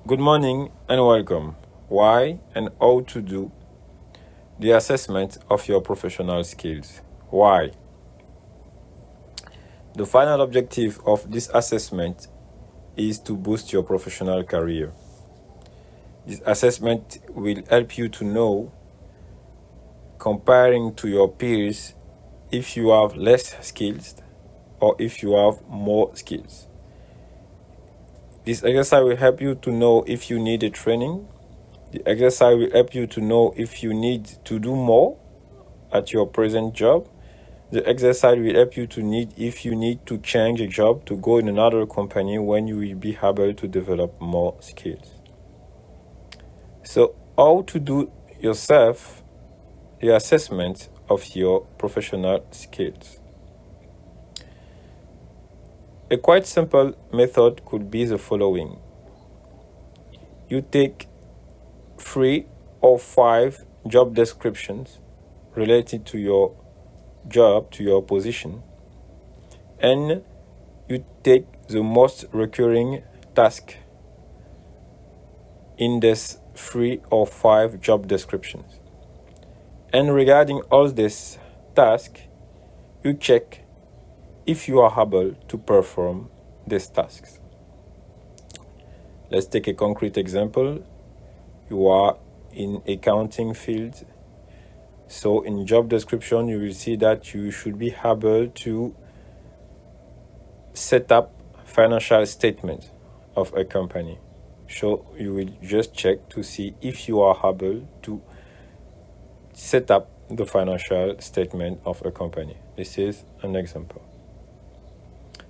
Good morning and welcome. Why and how to do the assessment of your professional skills. Why? The final objective of this assessment is to boost your professional career. This assessment will help you to know, comparing to your peers, if you have less skills or if you have more skills. This exercise will help you to know if you need a training. The exercise will help you to know if you need to do more at your present job. The exercise will help you to need if you need to change a job to go in another company when you will be able to develop more skills. So, how to do yourself the assessment of your professional skills? A quite simple method could be the following. You take 3 or 5 job descriptions related to your job, to your position, and you take the most recurring task in this 3 or 5 job descriptions. And regarding all this task, you check if you are able to perform these tasks. Let's take a concrete example. You are in accounting field. So in job description, you will see that you should be able to set up financial statement of a company. So you will just check to see if you are able to set up the financial statement of a company. This is an example.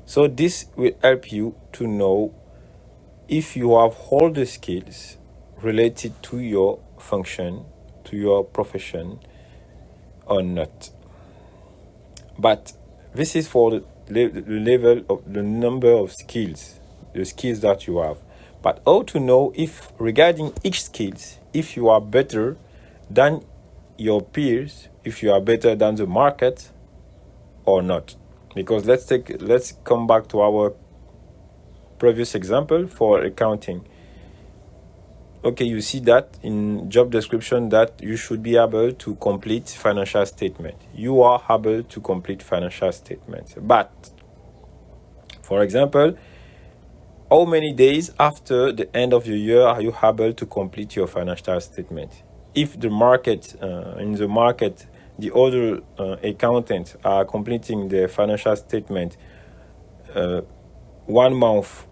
So this will help you to know if you have all the skills related to your function, to your profession, or not. But this is for the level of the number of skills, the skills that you have. But how to know if regarding each skills, if you are better than your peers, if you are better than the market or not. Because let's come back to our previous example for accounting. Okay, you see that in job description that you should be able to complete financial statement. You are able to complete financial statements. But, for example, how many days after the end of the year are you able to complete your financial statement? If the market, the other accountants are completing their financial statement 1 month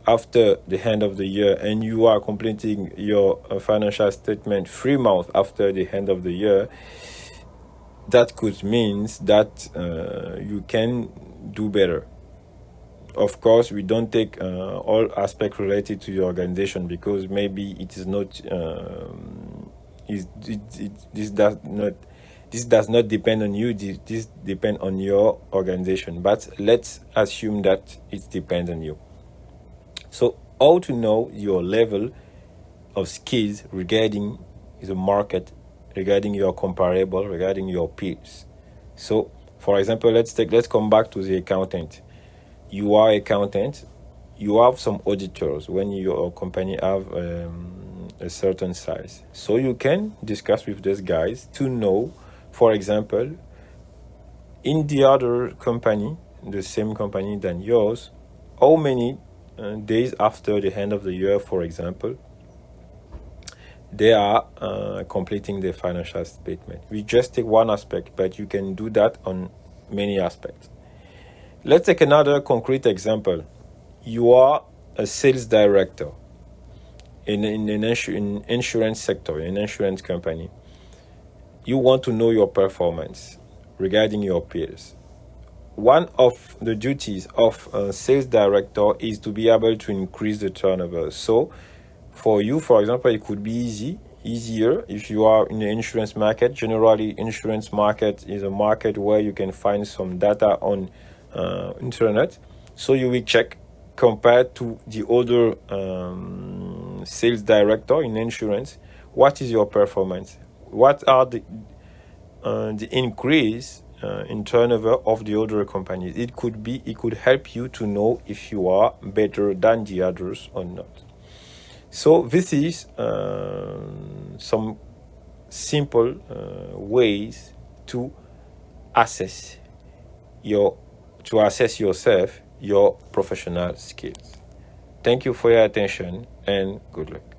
after the end of the year, and you are completing your financial statement 3 months after the end of the year, that could mean that you can do better. Of course, we don't take all aspects related to your organization because maybe it is not. This does not depend on you. This depends on your organization. But let's assume that it depends on you. So, how to know your level of skills regarding the market, regarding your comparable, regarding your peers. So, for example, let's come back to the accountant. You are accountant. You have some auditors when your company have a certain size. So you can discuss with these guys to know, for example, in the other company, the same company than yours, how many days after the end of the year, for example, they are completing their financial statement. We just take one aspect, but you can do that on many aspects. Let's take another concrete example. You are a sales director in insurance sector, in an insurance company. You want to know your performance regarding your peers. One of the duties of a sales director is to be able to increase the turnover. So for you, for example, it could be easier if you are in the insurance market. Generally, insurance market is a market where you can find some data on internet. So you will check compared to the other sales director in insurance, what is your performance? What are the increase in turnover of the other companies? It could help you to know if you are better than the others or not. So this is some simple ways to assess yourself, your professional skills. Thank you for your attention and good luck.